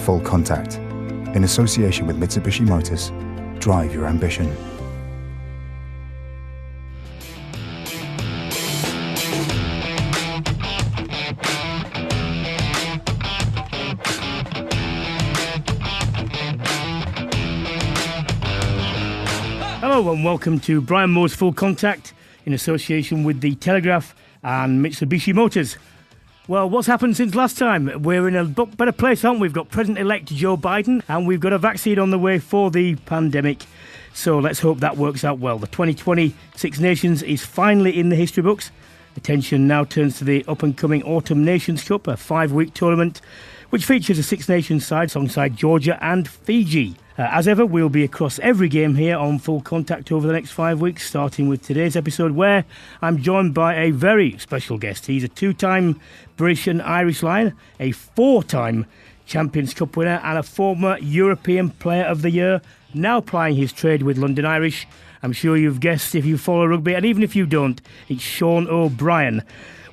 Full Contact. In association with Mitsubishi Motors, drive your ambition. Hello and welcome to Brian Moore's Full Contact in association with the Telegraph and Mitsubishi Motors. Well, what's happened since last time? We're in a better place, aren't we? We've got President-elect Joe Biden and we've got a vaccine on the way for the pandemic. So let's hope that works out well. The 2020 Six Nations is finally in the history books. Attention now turns to the up-and-coming Autumn Nations Cup, a 5-week tournament which features a Six Nations side alongside Georgia and Fiji. As ever, we'll be across every game here on Full Contact over the next 5 weeks, starting with today's episode where I'm joined by a very special guest. He's a 2-time British and Irish Lion, a 4-time Champions Cup winner and a former European Player of the Year, now plying his trade with London Irish. I'm sure you've guessed if you follow rugby, and even if you don't, it's Sean O'Brien.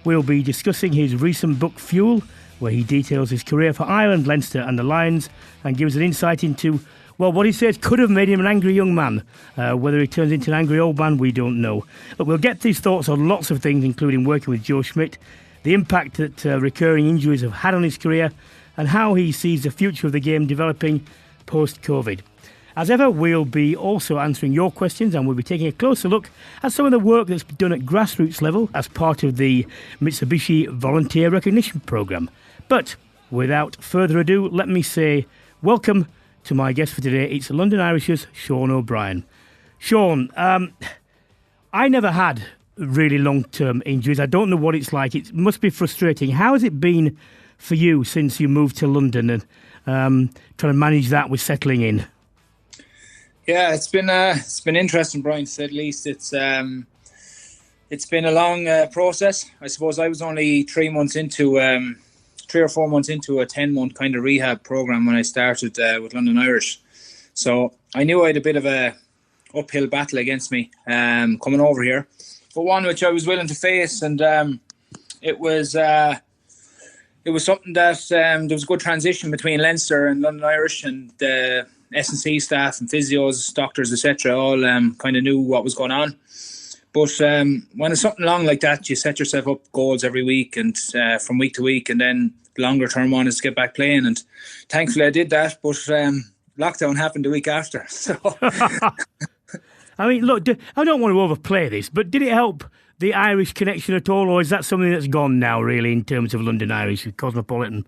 We'll be discussing his recent book, Fuel, where he details his career for Ireland, Leinster and the Lions and gives an insight into, well, what he says could have made him an angry young man. Whether he turns into an angry old man, we don't know. But we'll get his thoughts on lots of things, including working with Joe Schmidt, the impact that recurring injuries have had on his career, and how he sees the future of the game developing post-COVID. As ever, we'll be also answering your questions, and we'll be taking a closer look at some of the work that's done at grassroots level as part of the Mitsubishi Volunteer Recognition Programme. But without further ado, let me say welcome to my guest for today. It's London Irish's Sean O'Brien. Sean, I never had really long-term injuries. I don't know what it's like. It must be frustrating. How has it been for you since you moved to London and trying to manage that with settling in? Yeah, it's been interesting, Brian, to say the least. It's been a long process. I suppose I was only 3 or 4 months into a 10-month kind of rehab program when I started with London Irish. So I knew I had a bit of a uphill battle against me coming over here, but one which I was willing to face, and it was something that there was a good transition between Leinster and London Irish, and the S&C staff and physios, doctors, etc. all kind of knew what was going on. But when it's something long like that, you set yourself up goals every week and from week to week, and then the longer term one is to get back playing. And thankfully I did that, but lockdown happened the week after. So, I mean, look, I don't want to overplay this, but did it help the Irish connection at all, or is that something that's gone now, really, in terms of London Irish, cosmopolitan?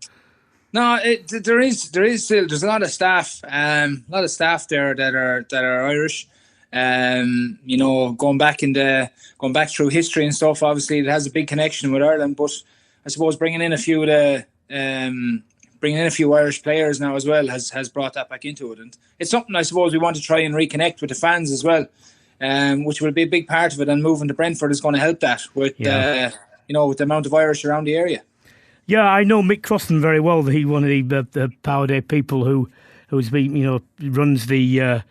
No, there is still, there's a lot of staff there that are Irish. You know, going back through history and stuff, obviously it has a big connection with Ireland, but I suppose bringing in a few Irish players now as well has brought that back into it, and it's something I suppose we want to try and reconnect with the fans as well, which will be a big part of it, and moving to Brentford is going to help that with with the amount of Irish around the area. Yeah, I know Mick Crossan very well. He's one of the Power Day people who's been, runs the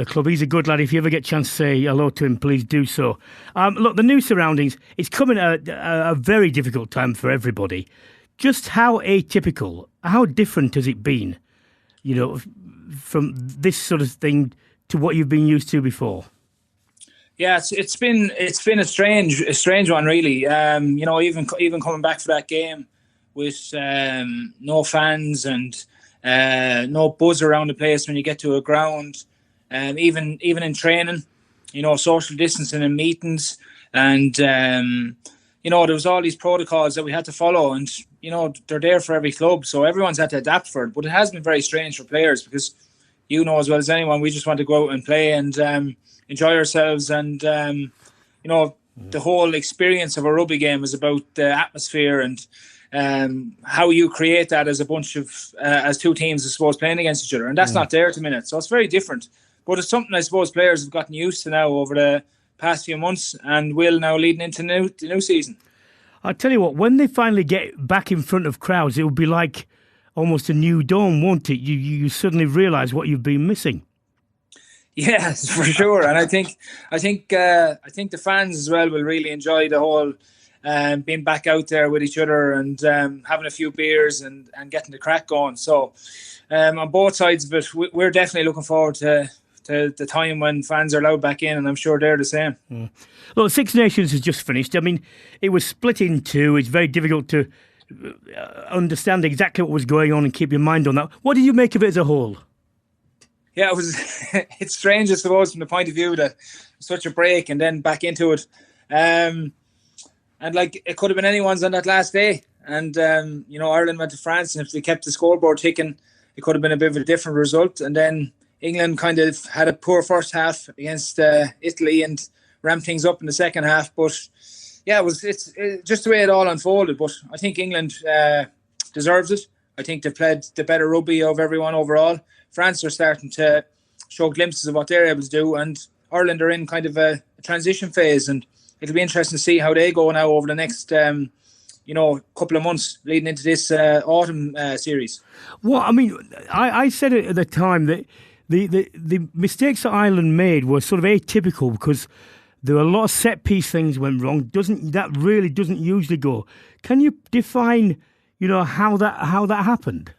club. He's a good lad. If you ever get a chance to say hello to him, please do so. Look, the new surroundings, it's coming at a very difficult time for everybody. Just how atypical, how different has it been, from this sort of thing to what you've been used to before? Yeah, it's been a strange one, really. Even coming back for that game with no fans and no buzz around the place when you get to a ground. Even in training, social distancing in meetings, and there was all these protocols that we had to follow, and they're there for every club, so everyone's had to adapt for it. But it has been very strange for players because as well as anyone, we just want to go out and play and enjoy ourselves, and the whole experience of a rugby game is about the atmosphere and how you create that as a bunch of as two teams, I suppose, playing against each other, and that's not there at the minute, so it's very different. But it's something I suppose players have gotten used to now over the past few months, and will now leading into the new season. I'll tell you what, when they finally get back in front of crowds, it will be like almost a new dawn, won't it? You suddenly realise what you've been missing. Yes, for sure. And I think the fans as well will really enjoy the whole being back out there with each other and having a few beers and getting the crack going. So on both sides of it, we're definitely looking forward to the time when fans are allowed back in, and I'm sure they're the same. Well, Six Nations has just finished. I mean, it was split in two. It's very difficult to understand exactly what was going on and keep your mind on that. What did you make of it as a whole? Yeah, it was. It's strange, I suppose, from the point of view that such a break and then back into it. And like, it could have been anyone's on that last day. And, Ireland went to France, and if they kept the scoreboard ticking, it could have been a bit of a different result. And then England kind of had a poor first half against Italy and ramped things up in the second half. But yeah, it's just the way it all unfolded. But I think England deserves it. I think they've played the better rugby of everyone overall. France are starting to show glimpses of what they're able to do, and Ireland are in kind of a transition phase, and it'll be interesting to see how they go now over the next couple of months leading into this autumn series. Well, I mean, I said it at the time that the mistakes that Ireland made were sort of atypical because there were a lot of set-piece things went wrong. That really doesn't usually go. Can you define, how that happened?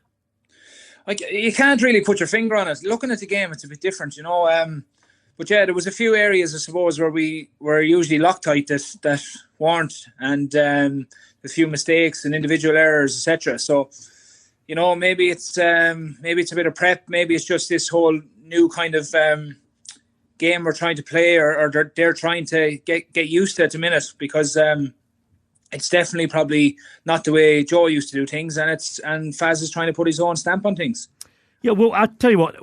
Like, you can't really put your finger on it. Looking at the game, it's a bit different, But yeah, there was a few areas, I suppose, where we were usually Loctite that weren't, and a few mistakes and individual errors, etc. So, maybe it's a bit of prep. Maybe it's just this whole new kind of game we're trying to play, or they're trying to get used to at the minute, because it's definitely probably not the way Joe used to do things, and Faz is trying to put his own stamp on things. Yeah, well, I'll tell you what.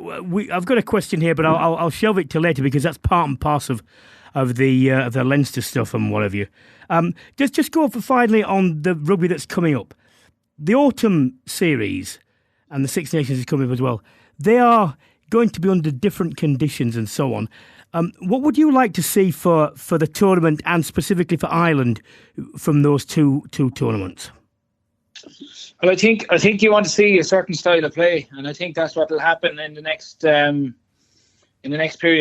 I've got a question here, but I'll shelve it till later because that's part and parcel of the Leinster stuff and what have you. Just go for finally on the rugby that's coming up. The autumn series and the Six Nations is coming up as well. They are going to be under different conditions and so on. What would you like to see for the tournament and specifically for Ireland from those two tournaments? Well, I think you want to see a certain style of play, and I think that's what will happen in the next period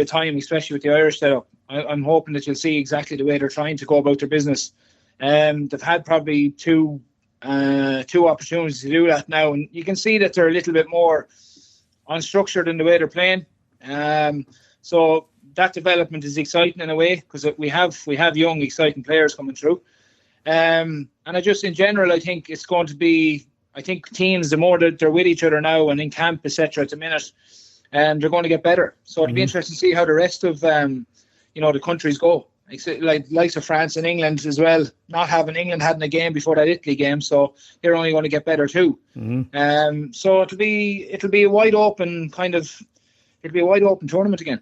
of time, especially with the Irish setup. I'm hoping that you'll see exactly the way they're trying to go about their business. They've had probably two opportunities to do that now, and you can see that they're a little bit more unstructured in the way they're playing. So that development is exciting in a way, because we have young, exciting players coming through. And in general, I think it's going to be, teams, the more that they're with each other now and in camp, etc. at the minute, they're going to get better. So it'll be interesting to see how the rest of the countries go. Like likes of France and England as well. Not having England hadn't a game before that Italy game, so they're only going to get better too. So it'll be a wide open tournament again.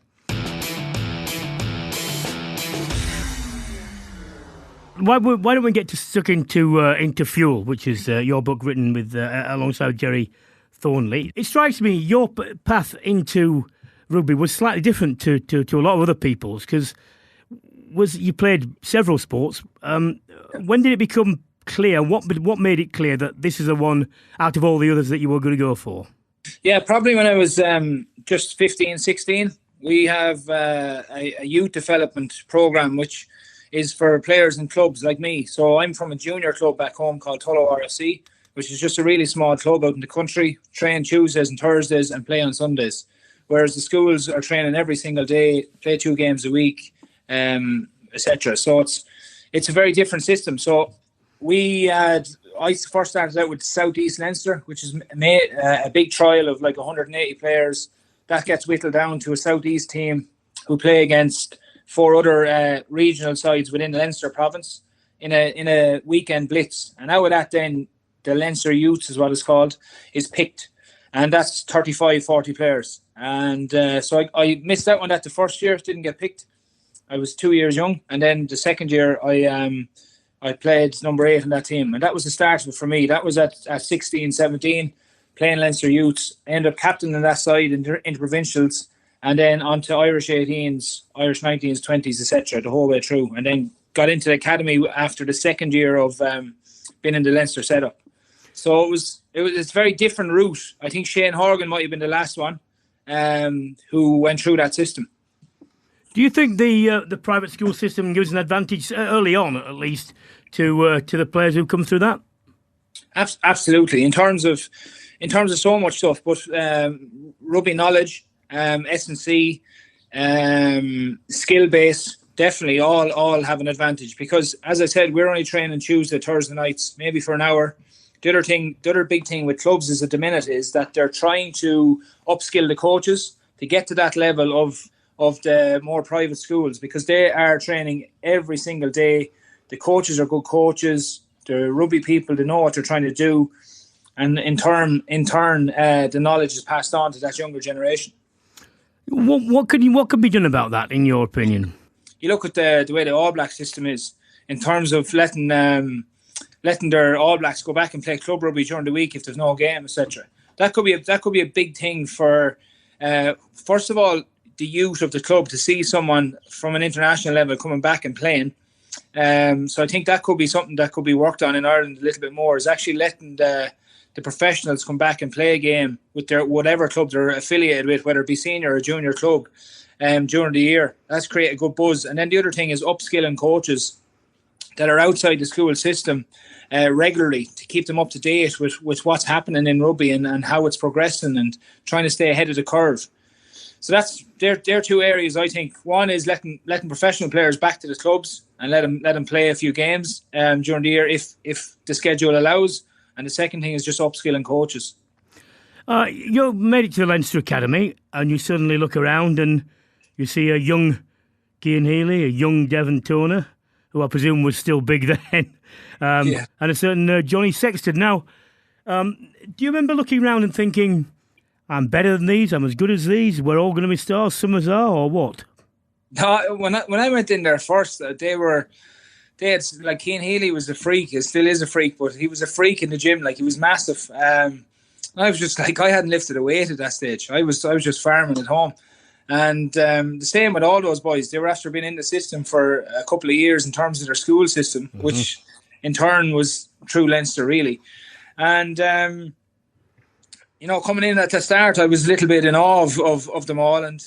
Why don't we get stuck into Fuel, which is your book written with alongside Jerry Thornley? It strikes me your path into rugby was slightly different to a lot of other people's, because you played several sports. When did it become clear? What made it clear that this is the one out of all the others that you were going to go for? Yeah, probably when I was just 15, 16. We have a youth development program which is for players in clubs like me. So I'm from a junior club back home called Tullow RFC, which is just a really small club out in the country, train Tuesdays and Thursdays and play on Sundays. Whereas the schools are training every single day, play 2 games a week, etc. So it's a very different system. So I first started out with South East Leinster, which is a big trial of like 180 players. That gets whittled down to a South East team who play against 4 other regional sides within the Leinster province in a weekend blitz. And out of that, then the Leinster Youths is what it's called, is picked, and that's 35, 40 players. And so I missed out on that the first year, didn't get picked. I was 2 years young, and then the second year I played number 8 in that team, and that was the start of it for me. That was at 16, 17, playing Leinster Youths. I ended up captaining that side into provincials, and then on to Irish 18s, Irish 19s, 20s, etc. the whole way through, and then got into the academy after the second year of being in the Leinster setup. So it's a very different route. I think Shane Horgan might have been the last one who went through that system. Do you think the private school system gives an advantage early on, at least, to the players who come through that? Absolutely. In terms of so much stuff, but rugby knowledge, S&C, skill base, definitely all have an advantage, because, as I said, we're only training Tuesday, Thursday nights, maybe for an hour. The other big thing with clubs is at the minute is that they're trying to upskill the coaches to get to that level of the more private schools, because they are training every single day. The coaches are good coaches. The rugby people, they know what they're trying to do, and in turn, the knowledge is passed on to that younger generation. What could be done about that, in your opinion? You look at the way the All Black system is, in terms of letting their All Blacks go back and play club rugby during the week if there's no game, etc. That could be a big thing for, first of all, the youth of the club to see someone from an international level coming back and playing. So I think that could be something that could be worked on in Ireland a little bit more, is actually letting the professionals come back and play a game with their whatever club they're affiliated with, whether it be senior or junior club, during the year. That's create a good buzz. And then the other thing is upskilling coaches that are outside the school system regularly, to keep them up to date with what's happening in rugby and how it's progressing, and trying to stay ahead of the curve. So they're two areas, I think. One is letting professional players back to the clubs and let them play a few games during the year if the schedule allows. And the second thing is just upskilling coaches. You made it to the Leinster Academy, and you suddenly look around and you see a young Cian Healy, a young Devon Toner, who I presume was still big then, and a certain Johnny Sexton. Now, do you remember looking around and thinking, I'm better than these, I'm as good as these, we're all going to be stars, some of us are, or what? No, when I went in there first, they had, like, Cian Healy was a freak. He still is a freak, but he was a freak in the gym. Like, he was massive. I was just like, I hadn't lifted a weight at that stage. I was just farming at home. And the same with all those boys. They were after being in the system for a couple of years in terms of their school system, which in turn was through Leinster, really. And coming in at the start, I was a little bit in awe of them all, and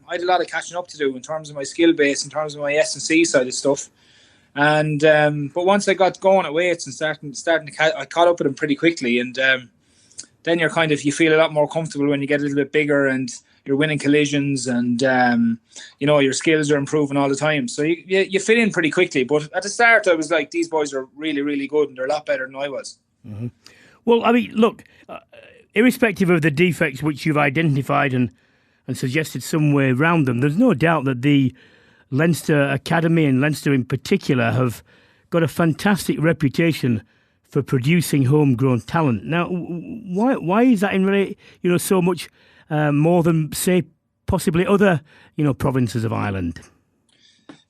I had a lot of catching up to do in terms of my skill base, in terms of my S&C side of stuff. And but once I got going at weights and I caught up with them pretty quickly, and then you feel a lot more comfortable when you get a little bit bigger and you're winning collisions, and your skills are improving all the time. So you fit in pretty quickly. But at the start, I was like, these boys are really, really good, and they're a lot better than I was. Mm-hmm. Well, I mean, look, irrespective of the defects which you've identified and suggested some way around them, there's no doubt that the Leinster Academy, and Leinster in particular, have got a fantastic reputation for producing homegrown talent. Now, why is that so much more than, say, possibly other provinces of Ireland?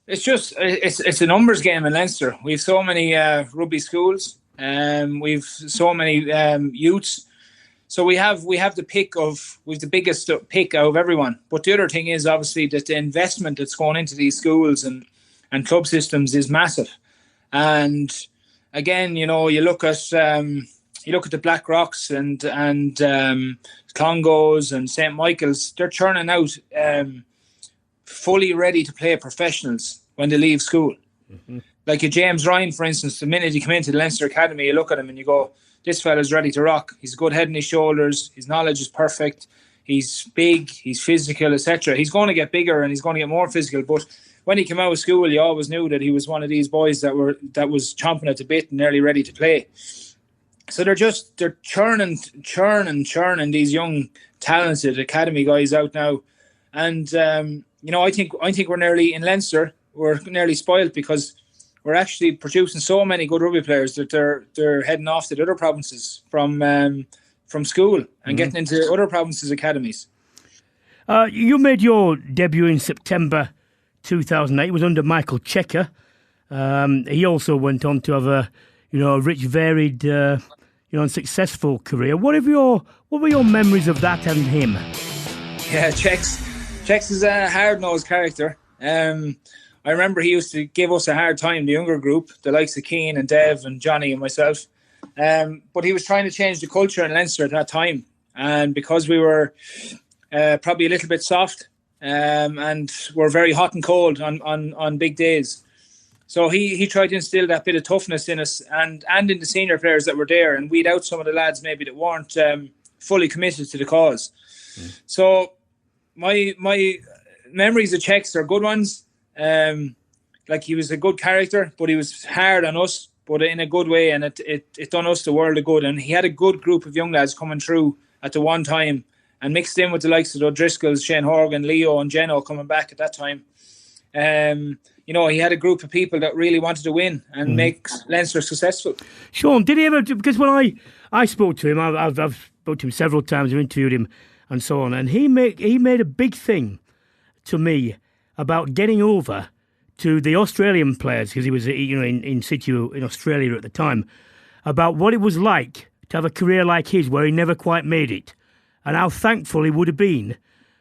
It's just it's a numbers game in Leinster. We've so many rugby schools, we've so many youths. So we have the biggest pick out of everyone. But the other thing is obviously that the investment that's going into these schools and club systems is massive. And again, you look at the Black Rocks and Clongowes and St. Michael's. They're churning out fully ready to play professionals when they leave school. Mm-hmm. Like a James Ryan, for instance. The minute you come into the Leinster Academy, you look at him and you go, this fella's ready to rock. He's a good head on his shoulders. His knowledge is perfect. He's big. He's physical, etc. He's going to get bigger and he's going to get more physical. But when he came out of school, you always knew that he was one of these boys that was chomping at the bit and nearly ready to play. So they're churning these young, talented academy guys out now. And I think we're nearly in Leinster. We're nearly spoiled because we're actually producing so many good rugby players that they're heading off to the other provinces from school and getting into other provinces' academies. You made your debut in September 2008. It was under Michael Cheika. He also went on to have a rich, varied, and successful career. What were your memories of that and him? Yeah, Chex is a hard-nosed character. I remember he used to give us a hard time, the younger group, the likes of Cian and Dev and Johnny and myself. But he was trying to change the culture in Leinster at that time. And because we were probably a little bit soft and were very hot and cold on big days, So he tried to instill that bit of toughness in us and in the senior players that were there, and weed out some of the lads maybe that weren't fully committed to the cause. So my memories of Cheik's are good ones. Like, he was a good character, but he was hard on us, but in a good way, and it done us the world of good. And he had a good group of young lads coming through at the one time, and mixed in with the likes of the O'Driscolls, Shane Horgan, Leo and Geno coming back at that time. He had a group of people that really wanted to win and make Leinster successful. Sean, did he ever, because when I spoke to him, I've spoke to him several times, I've interviewed him and so on, and he made a big thing to me about getting over to the Australian players, because he was in situ in Australia at the time, about what it was like to have a career like his where he never quite made it, and how thankful he would have been,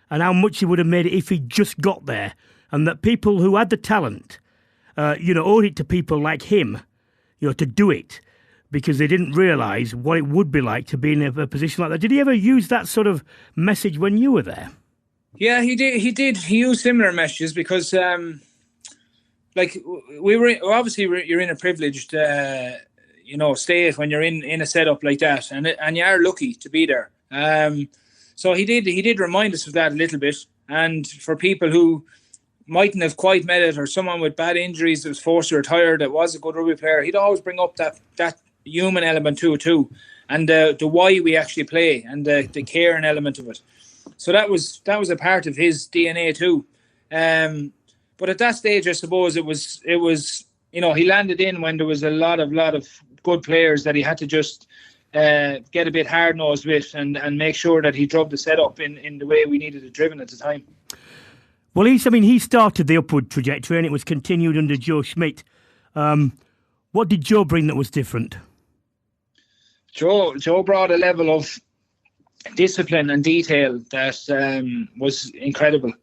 and how much he would have made it if he just got there, and that people who had the talent, owed it to people like him, to do it, because they didn't realise what it would be like to be in a position like that. Did he ever use that sort of message when you were there? Yeah, he did. He used similar messages because, you're in a privileged, state when you're in a setup like that, and you are lucky to be there. So he did remind us of that a little bit, and for people who mightn't have quite met it, or someone with bad injuries that was forced to retire that was a good rugby player, he'd always bring up that human element to it too, and the why we actually play, and the care and element of it. So that was a part of his DNA too. But at that stage, I suppose it was he landed in when there was a lot of good players that he had to just get a bit hard-nosed with and make sure that he drove the setup in the way we needed it driven at the time. Well, he started the upward trajectory, and it was continued under Joe Schmidt. What did Joe bring that was different? Joe brought a level of discipline and detail that was incredible.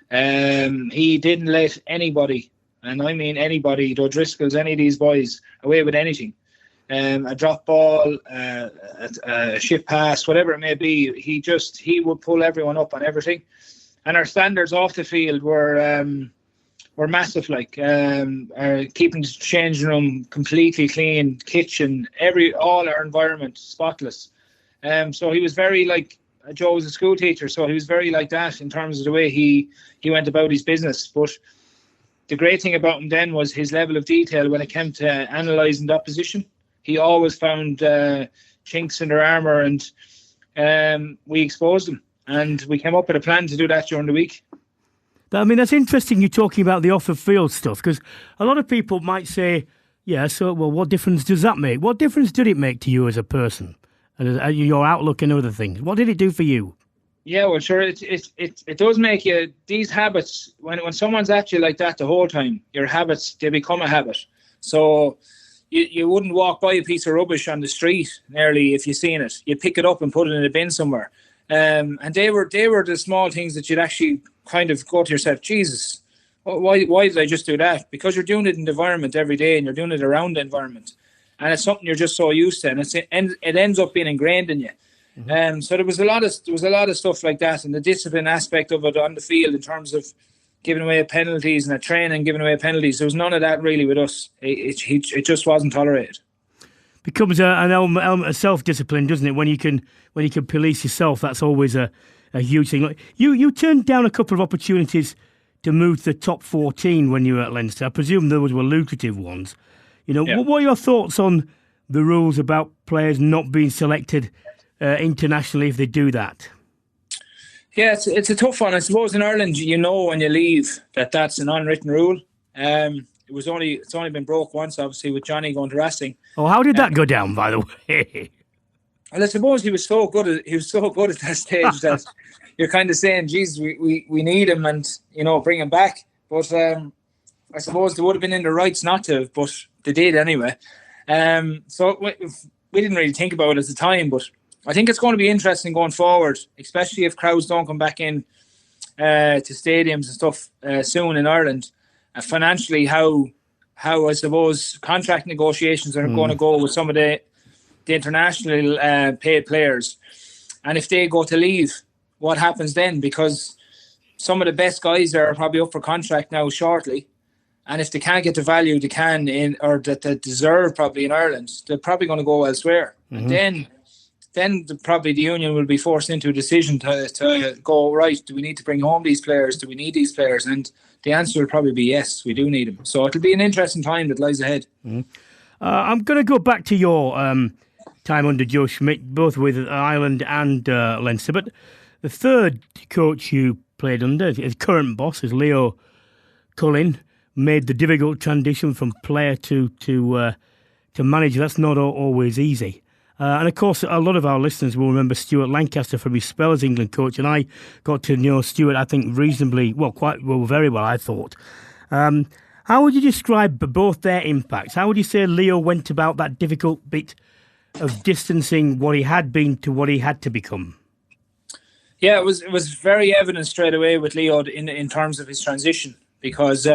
He didn't let anybody, and I mean anybody, the O'Driscolls, any of these boys, away with anything. A drop ball, a shift pass, whatever it may be, he would pull everyone up on everything. And our standards off the field were massive, keeping the changing room completely clean, kitchen, all our environment spotless. So he was very Joe was a school teacher, so he was very like that in terms of the way he went about his business. But the great thing about him then was his level of detail when it came to analysing the opposition. He always found chinks in their armour, and we exposed them. And we came up with a plan to do that during the week. I mean, that's interesting you're talking about the off-the-field stuff, because a lot of people might say, what difference does that make? What difference did it make to you as a person and your outlook and other things? What did it do for you? Yeah, well, sure, it does make you, these habits, when someone's at you like that the whole time, your habits, they become a habit. So you wouldn't walk by a piece of rubbish on the street nearly if you seen it. You'd pick it up and put it in a bin somewhere. And they were the small things that you'd actually kind of go to yourself, Jesus, why did I just do that? Because you're doing it in the environment every day, and you're doing it around the environment, and it's something you're just so used to, and it ends up being ingrained in you. Mm-hmm. So there was a lot of stuff like that, and the discipline aspect of it on the field in terms of giving away penalties and a training giving away penalties. There was none of that really with us. It just wasn't tolerated. Becomes an element of self-discipline, doesn't it? When you can police yourself, that's always a huge thing. You turned down a couple of opportunities to move to the top 14 when you were at Leinster. I presume those were lucrative ones. Yeah. What are your thoughts on the rules about players not being selected internationally if they do that? Yeah, it's a tough one. I suppose in Ireland, when you leave that's an unwritten rule. It's only been broke once, obviously, with Johnny going to Racing. Oh, how did that go down, by the way? Well, I suppose he was so good at that stage that you're kind of saying, "Jesus, we need him, and bring him back." But I suppose they would have been in the rights not to, but they did anyway. So we didn't really think about it at the time, but I think it's going to be interesting going forward, especially if crowds don't come back in to stadiums and stuff soon in Ireland. Financially, how I suppose contract negotiations are going to go with some of the international paid players, and if they go to leave, what happens then? Because some of the best guys are probably up for contract now shortly, And if they can't get the value they can or that they deserve probably in Ireland, they're probably going to go elsewhere. And then probably the union will be forced into a decision to go, right, do we need to bring home these players? Do we need these players? And the answer will probably be yes, we do need them. So it'll be an interesting time that lies ahead. I'm going to go back to your time under Joe Schmidt, both with Ireland and Leinster. But the third coach you played under, his current boss, is Leo Cullen, made the difficult transition from player to manager. That's not always easy. And of course, a lot of our listeners will remember Stuart Lancaster from his spell as England coach, and I got to know Stuart, I think, very well, I thought. How would you describe both their impacts? How would you say Leo went about that difficult bit of distancing what he had been to what he had to become? Yeah, it was very evident straight away with Leo in terms of his transition, because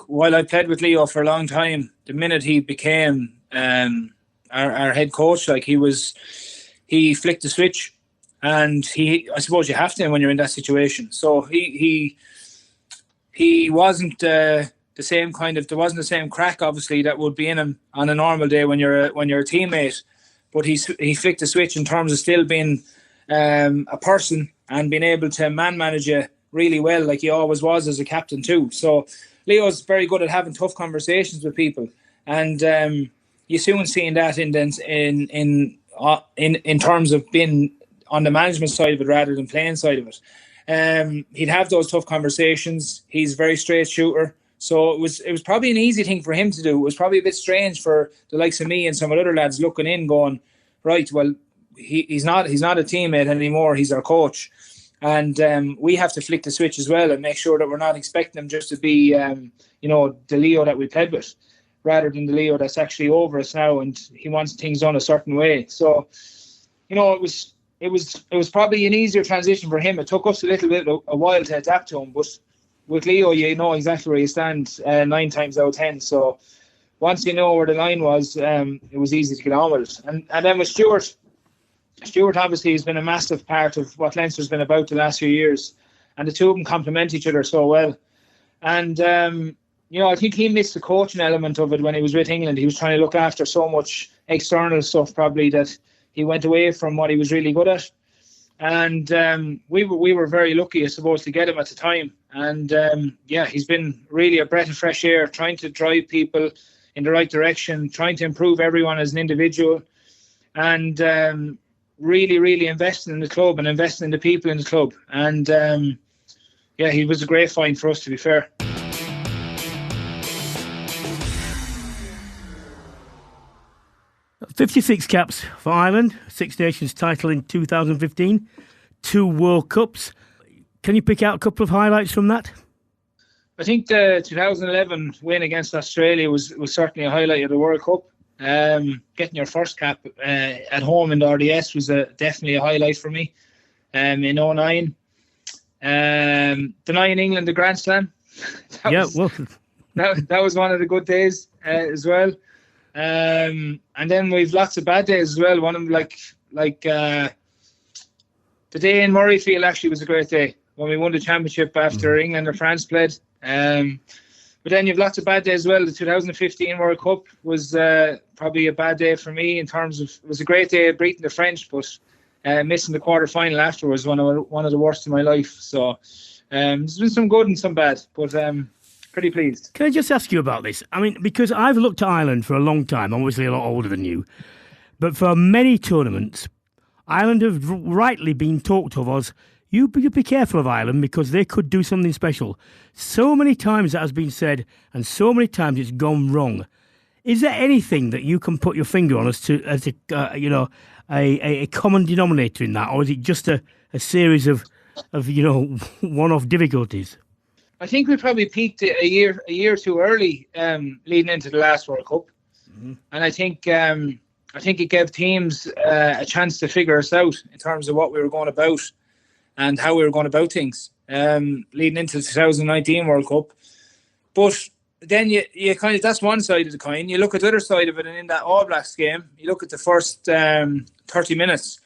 while I played with Leo for a long time, the minute he became our head coach, he flicked the switch, and I suppose you have to when you're in that situation. So he wasn't the same there wasn't the same crack obviously that would be in him on a normal day when you're a teammate, but he flicked the switch in terms of still being a person and being able to manage you really well, like he always was as a captain too. So Leo's very good at having tough conversations with people, and you soon seeing that in terms of being on the management side of it rather than playing side of it. He'd have those tough conversations. He's a very straight shooter, so it was probably an easy thing for him to do. It was probably a bit strange for the likes of me and some of the other lads looking in, going, right, well, he's not a teammate anymore. He's our coach. And we have to flick the switch as well and make sure that we're not expecting him just to be, the Leo that we played with, rather than the Leo that's actually over us now and he wants things done a certain way. So, it was probably an easier transition for him. It took us a little bit a while to adapt to him, but with Leo, you know exactly where you stand 9 times out of 10. So once you know where the line was, it was easy to get on with it. And then with Stuart obviously has been a massive part of what Leinster's been about the last few years, and the two of them complement each other so well. And I think he missed the coaching element of it when he was with England. He was trying to look after so much external stuff probably that he went away from what he was really good at. And we were very lucky, I suppose, to get him at the time. And he's been really a breath of fresh air, trying to drive people in the right direction, trying to improve everyone as an individual, and really, really investing in the club and investing in the people in the club. And he was a great find for us, to be fair. "56 caps for Ireland, Six Nations title in 2015, 2 World Cups. Can you pick out a couple of highlights from that? I think the 2011 win against Australia was certainly a highlight of the World Cup. Getting your first cap at home in the RDS was definitely a highlight for me. In 2009, denying England the Grand Slam. That was one of the good days as well. And then we've lots of bad days as well. One of them, like the day in Murrayfield actually was a great day when we won the championship after England and France played. But then you've lots of bad days as well. The 2015 World Cup was probably a bad day for me in terms of, it was a great day beating the French, but missing the quarter final afterwards one of the worst in my life. So there's been some good and some bad, but pretty pleased. Can I just ask you about this? I mean, because I've looked at Ireland for a long time, obviously a lot older than you, but for many tournaments, Ireland have rightly been talked of as, you be careful of Ireland because they could do something special. So many times that has been said, and so many times it's gone wrong. Is there anything that you can put your finger on as a common denominator in that, or is it just a series of one-off difficulties? I think we probably peaked a year too early, leading into the last World Cup, and I think it gave teams a chance to figure us out in terms of what we were going about and how we were going about things, leading into the 2019 World Cup. But then you kind of, that's one side of the coin. You look at the other side of it, and in that All Blacks game, you look at the first 30 minutes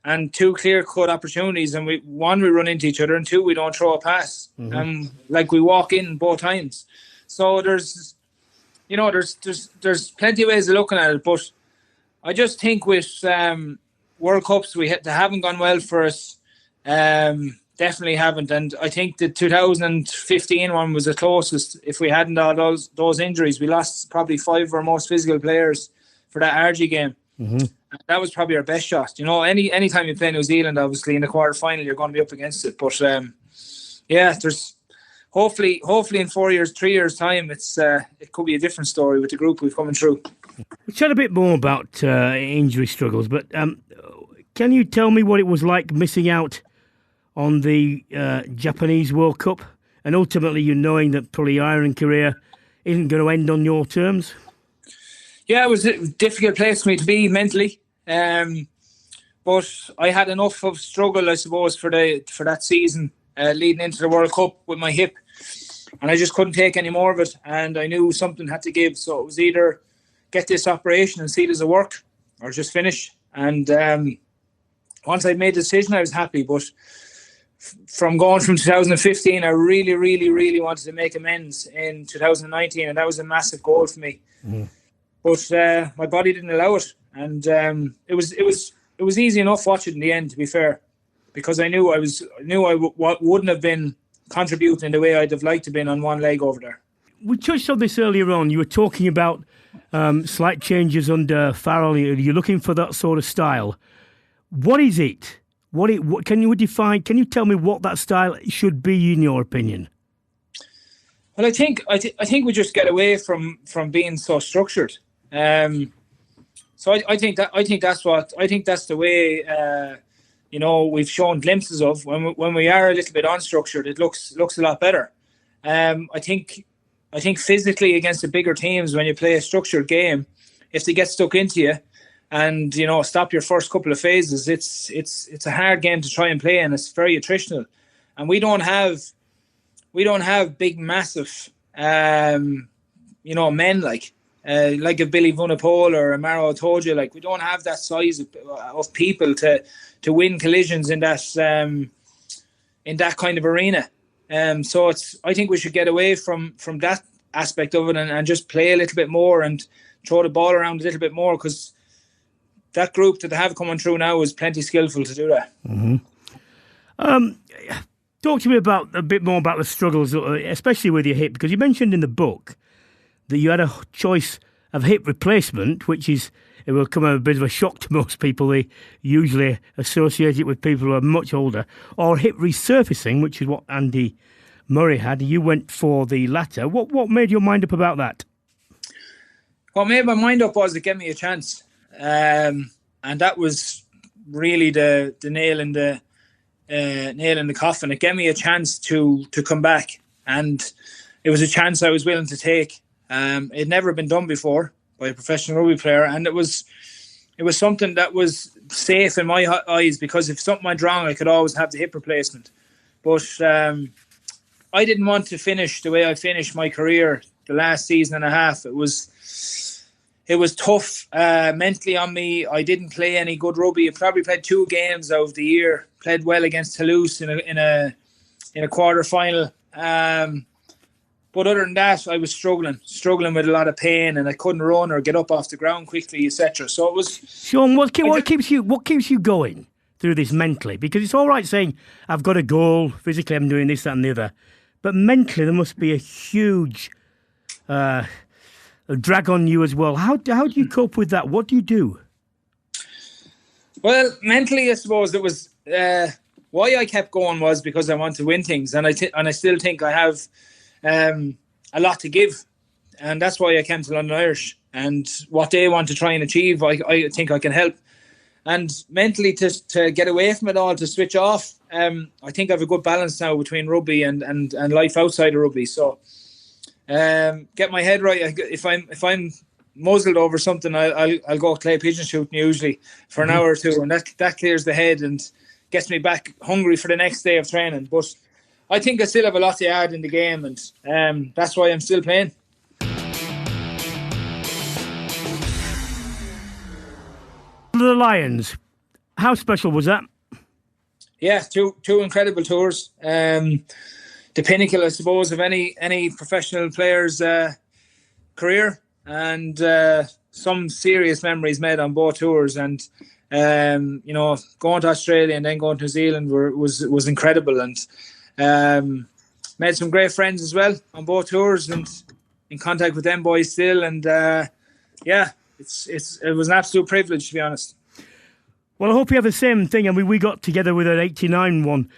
and 2 clear-cut opportunities, and we run into each other, and 2, we don't throw a pass. Like we walk in both times. So there's plenty of ways of looking at it, but I just think with World Cups they haven't gone well for us. Definitely haven't, and I think the 2015 one was the closest. If we hadn't all those injuries, we lost probably 5 of our most physical players for that RG game. That was probably our best shot. Any time you play New Zealand, obviously in the quarter final, you're going to be up against it. But there's hopefully in 3 years time, it could be a different story with the group we've coming through. We chat a bit more about injury struggles, but can you tell me what it was like missing out on the Japanese World Cup, and ultimately you knowing that probably Ireland career isn't going to end on your terms? Yeah, it was a difficult place for me to be mentally, but I had enough of struggle, I suppose, for that season leading into the World Cup with my hip, and I just couldn't take any more of it, and I knew something had to give. So it was either get this operation and see it as a work, or just finish. And once I made the decision, I was happy, but from 2015, I really, really, really wanted to make amends in 2019, and that was a massive goal for me. But my body didn't allow it, and it was easy enough watching in the end, to be fair, because I knew I wouldn't have been contributing the way I'd have liked to have been on one leg over there. We touched on this earlier on. You were talking about slight changes under Farrell. You're looking for that sort of style. What is it? What can you define? Can you tell me what that style should be in your opinion? Well, I think we just get away from being so structured. So I think that's the way we've shown glimpses of when we are a little bit unstructured. It looks a lot better. I think physically against the bigger teams, when you play a structured game, if they get stuck into you and stop your first couple of phases, it's a hard game to try and play, and it's very attritional. And we don't have big massive men like a Billy Vunapole or a Maro Itoje. Like, we don't have that size of people to win collisions in that kind of arena. So I think we should get away from that aspect of it and just play a little bit more and throw the ball around a little bit more, because that group that they have coming through now is plenty skillful to do that. Talk to me a bit more about the struggles, especially with your hip, because you mentioned in the book that you had a choice of hip replacement, which it will come as a bit of a shock to most people. They usually associate it with people who are much older, or hip resurfacing, which is what Andy Murray had. You went for the latter. What made your mind up about that? What made my mind up was it gave me a chance, and that was really the nail in the coffin. It gave me a chance to come back, and it was a chance I was willing to take. It'd never been done before by a professional rugby player, and it was something that was safe in my eyes, because if something went wrong, I could always have the hip replacement. But I didn't want to finish the way I finished my career the last season and a half. It was tough mentally on me. I didn't play any good rugby. I probably played 2 games out of the year. Played well against Toulouse in a quarter final. But other than that, I was struggling with a lot of pain, and I couldn't run or get up off the ground quickly, etc. So it was. Sean, what keeps you going through this mentally? Because it's all right saying I've got a goal, physically I'm doing this, that, and the other, but mentally there must be a huge drag on you as well. How do you cope with that? What do you do? Well, mentally, I suppose it was why I kept going was because I want to win things, and I still think I have a lot to give, and that's why I came to London Irish. And what they want to try and achieve, I think I can help. And mentally, to get away from it all, to switch off, I think I have a good balance now between rugby and life outside of rugby. So get my head right. If I'm muzzled over something, I'll go clay pigeon shooting usually for an hour or two, and that clears the head and gets me back hungry for the next day of training. But I think I still have a lot to add in the game, and that's why I'm still playing. The Lions, how special was that? Yeah, two incredible tours. The the pinnacle, I suppose, of any professional player's career, and some serious memories made on both tours. And going to Australia and then going to New Zealand was incredible, and made some great friends as well on both tours, and in contact with them boys still. And it was an absolute privilege, to be honest. Well, I hope you have the same thing. I mean, we got together with an 89 one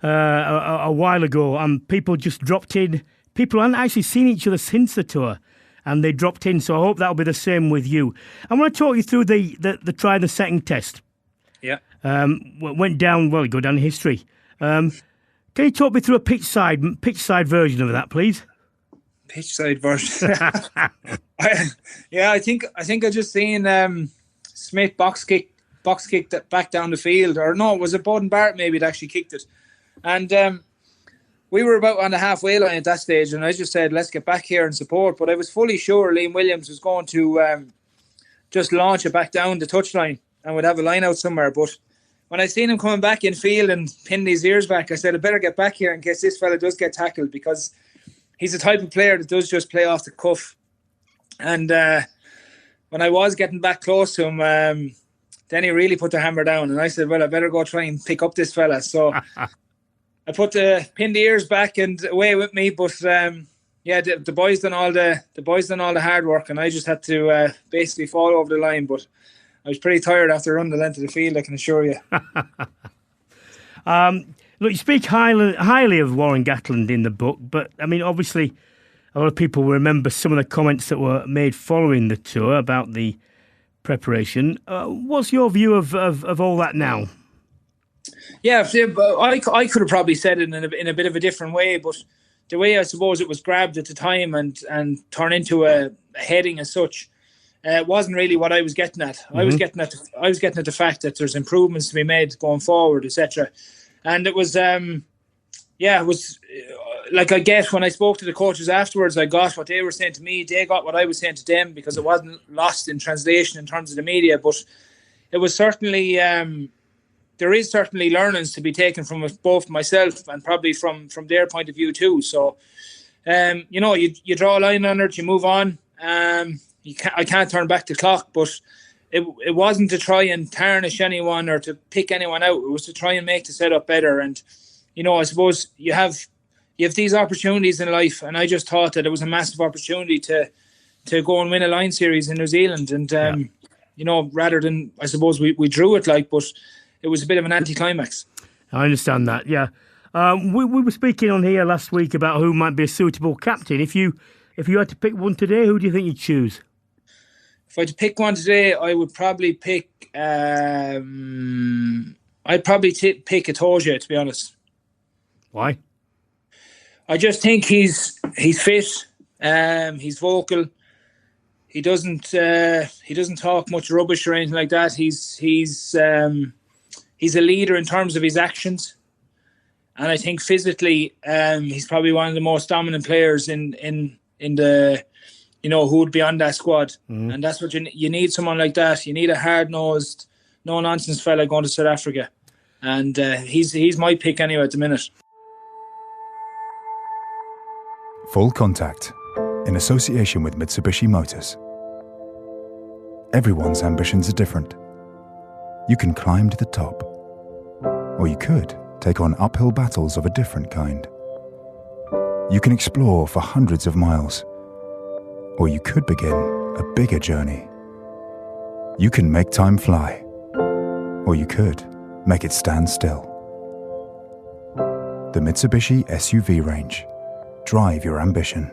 a while ago, and people just dropped in. People hadn't actually seen each other since the tour, and they dropped in. So I hope that'll be the same with you. I want to talk you through the try the second test. Yeah. Went down, well, go down in history. Can you talk me through a pitch side version of that, please? Pitch side version. I think I just seen Schmidt box kick that back down the field, or no, was it Bowden Barrett maybe that actually kicked it? And we were about on the halfway line at that stage, and I just said, let's get back here and support. But I was fully sure Liam Williams was going to just launch it back down the touchline and would have a line out somewhere. But when I seen him coming back in field and pinning his ears back, I said, I better get back here in case this fella does get tackled, because he's the type of player that does just play off the cuff. And when I was getting back close to him, then he really put the hammer down, and I said, well, I better go try and pick up this fella. So I pinned the ears back and away with me. But the boys done all the hard work, and I just had to basically fall over the line. But I was pretty tired after running the length of the field, I can assure you. Look, you speak highly of Warren Gatland in the book, but I mean, obviously, a lot of people will remember some of the comments that were made following the tour about the preparation. What's your view of all that now? Yeah, I could have probably said it in a bit of a different way, but the way I suppose it was grabbed at the time and turned into a heading as such, it wasn't really what I was getting at. Mm-hmm. I was getting at the fact that there's improvements to be made going forward, etc. And it was, it was like, I get when I spoke to the coaches afterwards, I got what they were saying to me. They got what I was saying to them, because it wasn't lost in translation in terms of the media. But it was certainly, there is certainly learnings to be taken from both myself and probably from their point of view too. So, you draw a line on it, you move on. I can't turn back the clock, but it wasn't to try and tarnish anyone or to pick anyone out. It was to try and make the setup better. And, I suppose you have these opportunities in life, and I just thought that it was a massive opportunity to go and win a line series in New Zealand. And, rather than, I suppose, we drew it but it was a bit of an anticlimax. I understand that, yeah. We were speaking on here last week about who might be a suitable captain. If you had to pick one today, who do you think you'd choose? If I had to pick one today, I would probably pick... pick Itoje, to be honest. Why? I just think he's fit. He's vocal. He doesn't talk much rubbish or anything like that. He's a leader in terms of his actions, and I think physically, he's probably one of the most dominant players in the, who would be on that squad. Mm. And that's what you need. Someone like that. You need a hard-nosed, no-nonsense fella going to South Africa, and he's my pick anyway at the minute. Full Contact, in association with Mitsubishi Motors. Everyone's ambitions are different. You can climb to the top, or you could take on uphill battles of a different kind. You can explore for hundreds of miles, or you could begin a bigger journey. You can make time fly, or you could make it stand still. The Mitsubishi SUV range. Drive your ambition.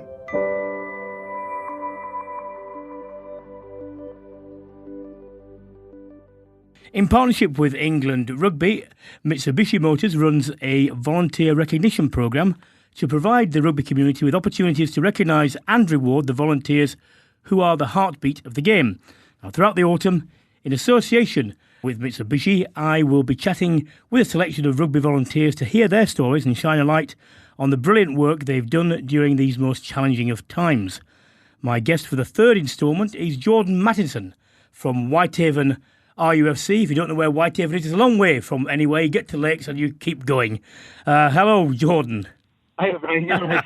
In partnership with England Rugby, Mitsubishi Motors runs a volunteer recognition programme to provide the rugby community with opportunities to recognise and reward the volunteers who are the heartbeat of the game. Now, throughout the autumn, in association with Mitsubishi, I will be chatting with a selection of rugby volunteers to hear their stories and shine a light on the brilliant work they've done during these most challenging of times. My guest for the third instalment is Jordan Mattinson from Whitehaven RUFC. If you don't know where Whitehaven is, it's a long way from anywhere. You get to Lakes and you keep going. Hello, Jordan. Hi, Brian. Yeah.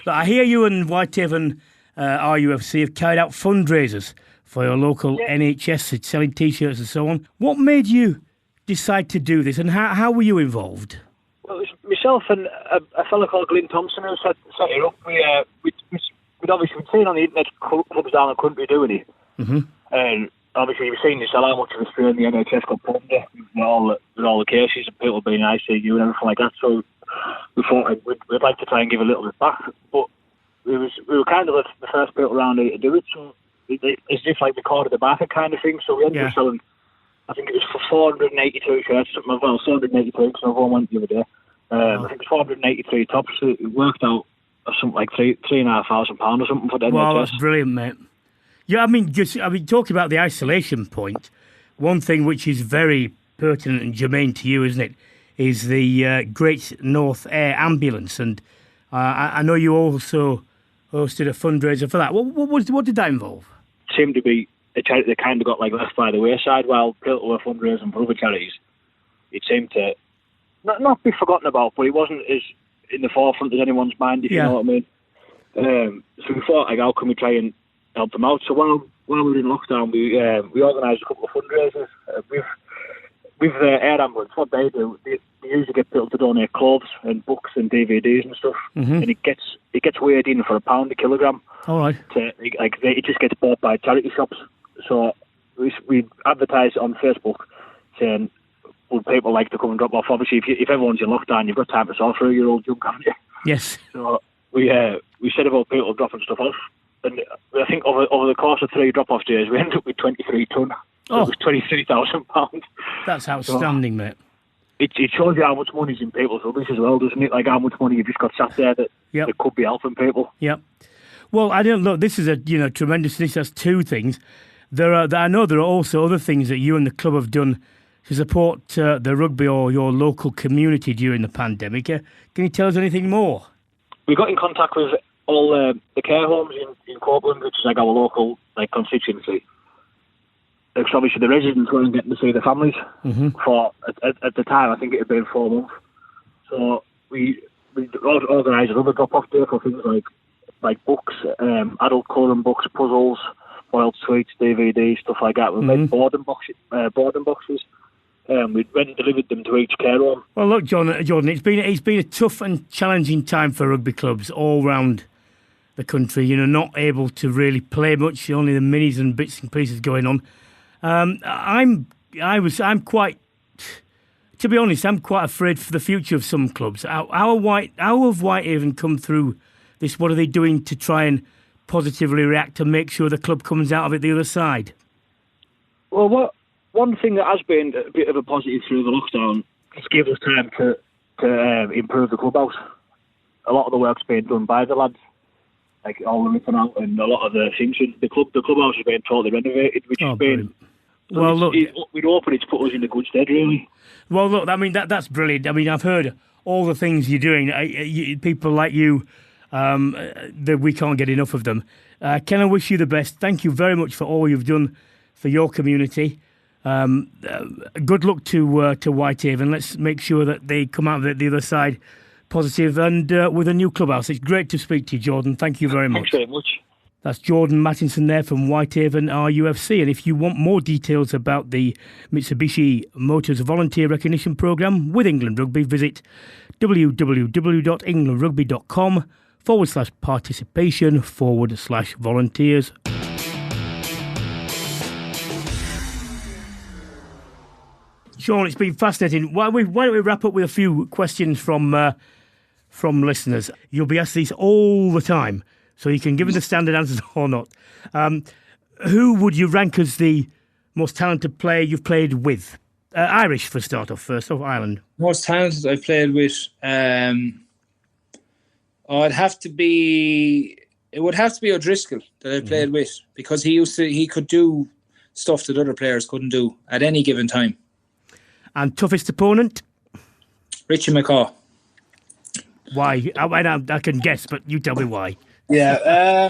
Look, I hear you and Whitehaven RUFC have carried out fundraisers for your local NHS, selling T-shirts and so on. What made you decide to do this, and how were you involved? Well, it was myself and a fellow called Glyn Thompson who set it up. We'd obviously seen on the internet clubs down the country doing it. Mm-hmm. And obviously we've seen this a lot much of a strain the NHS got put under with all the cases and people being in ICU and everything like that. So we thought we'd like to try and give a little bit back. But we were kind of the first people around here to do it. So it's just like recorded the market kind of thing. So we ended up selling, I think it was for 482 shirts, something, well, 483 because everyone went the other day. I think it was 483 tops. So it worked out something like £3,500 or something for the NHS. Wow, that's brilliant, mate. Yeah, I mean, talking about the isolation point, one thing which is very pertinent and germane to you, isn't it, is the Great North Air Ambulance. And I know you also hosted a fundraiser for that. What did that involve? It seemed to be a charity that kind of got left by the wayside while people were fundraising for other charities. It seemed to not be forgotten about, but it wasn't as in the forefront as anyone's mind, if you know what I mean. So we thought, how can we try and help them out? So while we were in lockdown, we organised a couple of fundraisers with the air ambulance. What they do, they usually get people to donate clothes and books and DVDs and stuff, and it gets weighed in for £1 a kilogram. All right. It just gets bought by charity shops. So we advertise it on Facebook, saying, would people like to come and drop off? Obviously, if everyone's in lockdown, you've got time to sort through your old junk, haven't you? Yes. So we said about people dropping stuff off, and I think over the course of 3 drop-off days, we ended up with 23 tonne. So it was £23,000. That's outstanding, mate. It shows you how much money's in people's rubbish as well, doesn't it? Like how much money you've just got sat there that could be helping people. Yep. Well, I don't look. This is a tremendous. That's 2 things. I know there are also other things that you and the club have done to support the rugby or your local community during the pandemic. Can you tell us anything more? We got in contact with all the care homes in Copeland, which is like our local constituency. Because obviously the residents weren't getting to see their families for at the time. I think it had been 4 months. So we organised another drop-off day for things like books, adult colouring books, puzzles, boiled sweets, DVDs, stuff like that. We made boarding boxes. We went and delivered them to each care home. Well, look, Jordan, it's been a tough and challenging time for rugby clubs all round the country. Not able to really play much, only the minis and bits and pieces going on. I'm quite, to be honest, I'm quite afraid for the future of some clubs. How have Whitehaven come through this? What are they doing to try and positively react to make sure the club comes out of it the other side? Well, one thing that has been a bit of a positive through the lockdown is give us time to improve the clubhouse. A lot of the work's being done by the lads, like all the ripping out and a lot of the things. The clubhouse has been totally renovated, which has been. Well, look, we'd open it's put us in a good stead, really. Well, look, I mean that's brilliant. I mean, I've heard all the things you're doing. People like you, that we can't get enough of them. Can I wish you the best? Thank you very much for all you've done for your community. Good luck to Whitehaven. Let's make sure that they come out of it the other side positive and with a new clubhouse. It's great to speak to you, Jordan. Thank you very much. Thanks very much. That's Jordan Mattinson there from Whitehaven RUFC. And if you want more details about the Mitsubishi Motors Volunteer Recognition Programme with England Rugby, visit www.englandrugby.com/participation/volunteers. Sean, it's been fascinating. Why don't we wrap up with a few questions from listeners? You'll be asked these all the time, so you can give us the standard answers or not. Who would you rank as the most talented player you've played with? Irish, for start off, first off, Ireland. Most talented I've played with, it would have to be O'Driscoll that I played with, because he could do stuff that other players couldn't do at any given time. And toughest opponent? Richie McCaw. Why? I can guess, but you tell me why. Yeah.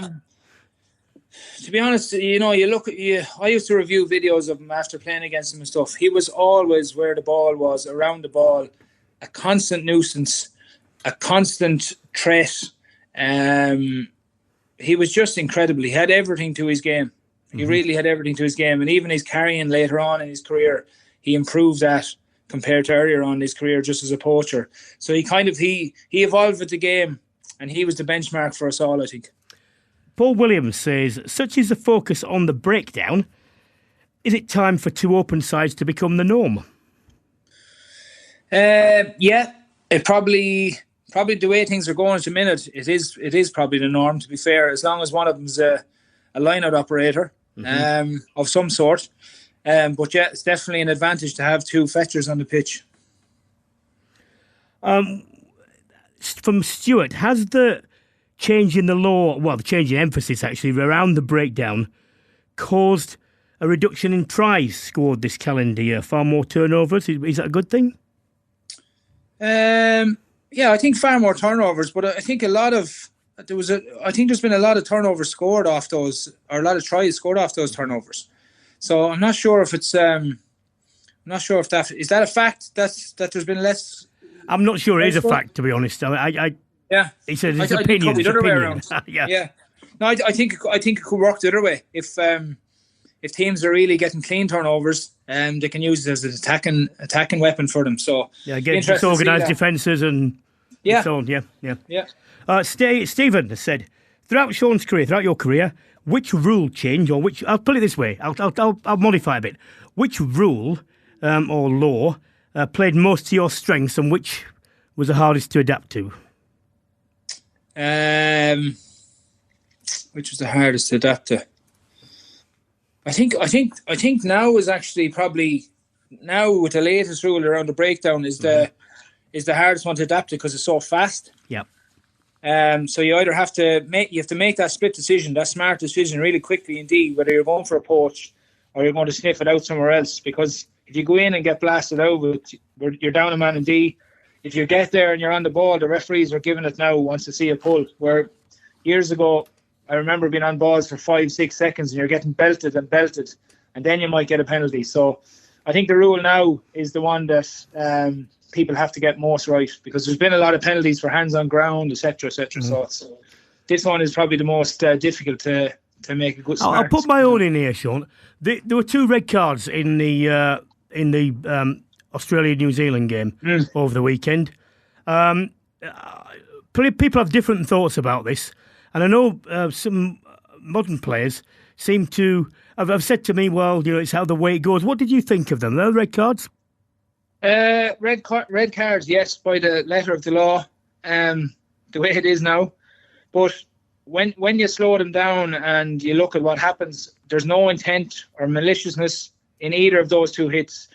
To be honest, I used to review videos of him after playing against him and stuff. He was always where the ball was, around the ball, a constant nuisance. a constant threat. He was just incredible. He had everything to his game. He really had everything to his game. And even his carrying later on in his career, he improved that compared to earlier on in his career just as a poacher. So he evolved with the game, and he was the benchmark for us all, I think. Paul Williams says, such is the focus on the breakdown, is it time for 2 open sides to become the norm? Yeah, it probably the way things are going at the minute, it is probably the norm, to be fair, as long as one of them's a line-out operator of some sort. But yeah, it's definitely an advantage to have 2 fetchers on the pitch. From Stuart, has the change in the law, well, the change in emphasis actually around the breakdown, caused a reduction in tries scored this calendar year? Far more turnovers. Is that a good thing? Yeah, I think far more turnovers, but I think I think there's been a lot of turnovers scored off those, or a lot of tries scored off those turnovers. So I'm not sure if it's that is that a fact that there's been less. I'm not sure it is a fact, to be honest. Yeah, it's opinion. The other way around. Yeah. No, I think it could work the other way. If teams are really getting clean turnovers, they can use it as an attacking weapon for them. So get disorganised defences and so on. Yeah. Stephen said, throughout your career, which rule change, or which, I'll put it this way, I'll modify a bit. Which rule or law played most to your strengths, and which was the hardest to adapt to? Which was the hardest to adapt to? I think now is actually probably, now with the latest rule around the breakdown is the hardest one to adapt to, because it's so fast. Yeah. So you either have to make that split decision, that smart decision, really quickly indeed, whether you're going for a poach or you're going to sniff it out somewhere else. Because if you go in and get blasted out, you're down a man in D. If you get there and you're on the ball, the referees are giving it now, wants to see a pull. Where years ago, I remember being on balls for 5-6 seconds and you're getting belted, and then you might get a penalty. So I think the rule now is the one that people have to get most right, because there's been a lot of penalties for hands on ground, etc., etc. So this one is probably the most difficult to make a good smart. I'll put my own in here, Sean. There were 2 red cards in the Australia-New Zealand game over the weekend. People have different thoughts about this, and I know some modern players seem to have said to me, well, it's how the way it goes. What did you think of them? They're red cards? Red cards, yes, by the letter of the law, the way it is now. But when you slow them down and you look at what happens, there's no intent or maliciousness in either of those 2 hits,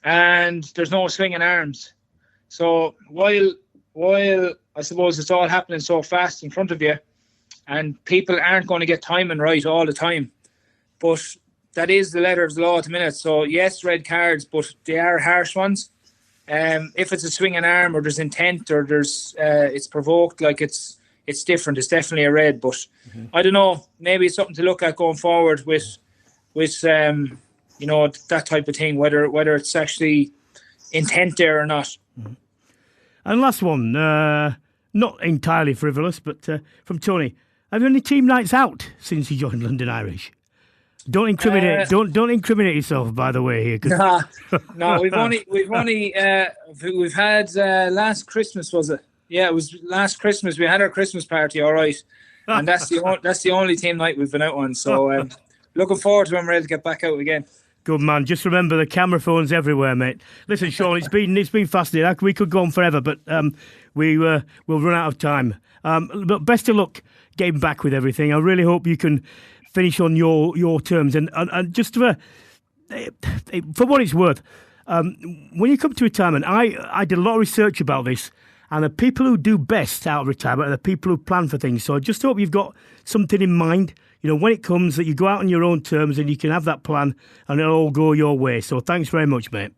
and there's no swinging arms. So while I suppose it's all happening so fast in front of you, and people aren't going to get timing right all the time, but that is the letter of the law at the minute. So yes, red cards, but they are harsh ones. If it's a swinging arm, or there's intent, or there's it's provoked, like it's different. It's definitely a red. But I don't know. Maybe it's something to look at going forward with that type of thing. Whether it's actually intent there or not. And last one, not entirely frivolous, but from Tony. Have you any team nights out since you joined London Irish? Don't incriminate. Don't incriminate yourself, by the way. Here, no, we've had last Christmas, was it? Yeah, it was last Christmas. We had our Christmas party, all right, and that's the only team night we've been out on. So looking forward to when we're ready to get back out again. Good man. Just remember the camera phones everywhere, mate. Listen, Sean, it's been fascinating. We could go on forever, but we'll run out of time. But best of luck getting back with everything. I really hope you can finish on your terms. And just for what it's worth, when you come to retirement, I did a lot of research about this, and the people who do best out of retirement are the people who plan for things. So I just hope you've got something in mind, when it comes, that you go out on your own terms and you can have that plan and it'll all go your way. So thanks very much, mate.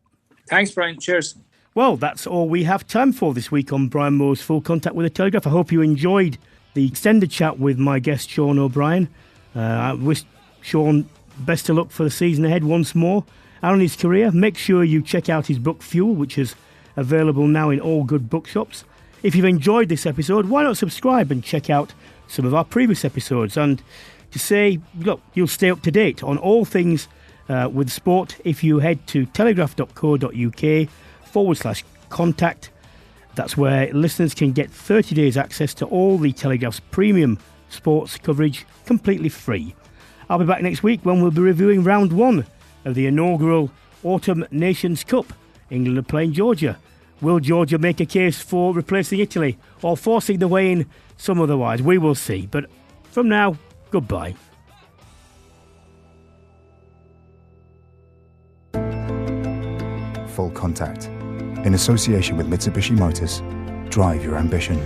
Thanks, Brian. Cheers. Well, that's all we have time for this week on Brian Moore's Full Contact with the Telegraph. I hope you enjoyed the extended chat with my guest, Sean O'Brien. I wish Sean best of luck for the season ahead once more and on his career. Make sure you check out his book, Fuel, which is available now in all good bookshops. if you've enjoyed this episode, why not subscribe and check out some of our previous episodes? And to say, look, you'll stay up to date on all things with sport if you head to telegraph.co.uk/contact. That's where listeners can get 30 days access to all the Telegraph's premium sports coverage completely free. I'll be back next week when we'll be reviewing round 1 of the inaugural Autumn Nations Cup. England are playing Georgia. Will Georgia make a case for replacing Italy or forcing the way in some otherwise? We will see. But from now, goodbye. Full Contact. In association with Mitsubishi Motors. Drive your ambition.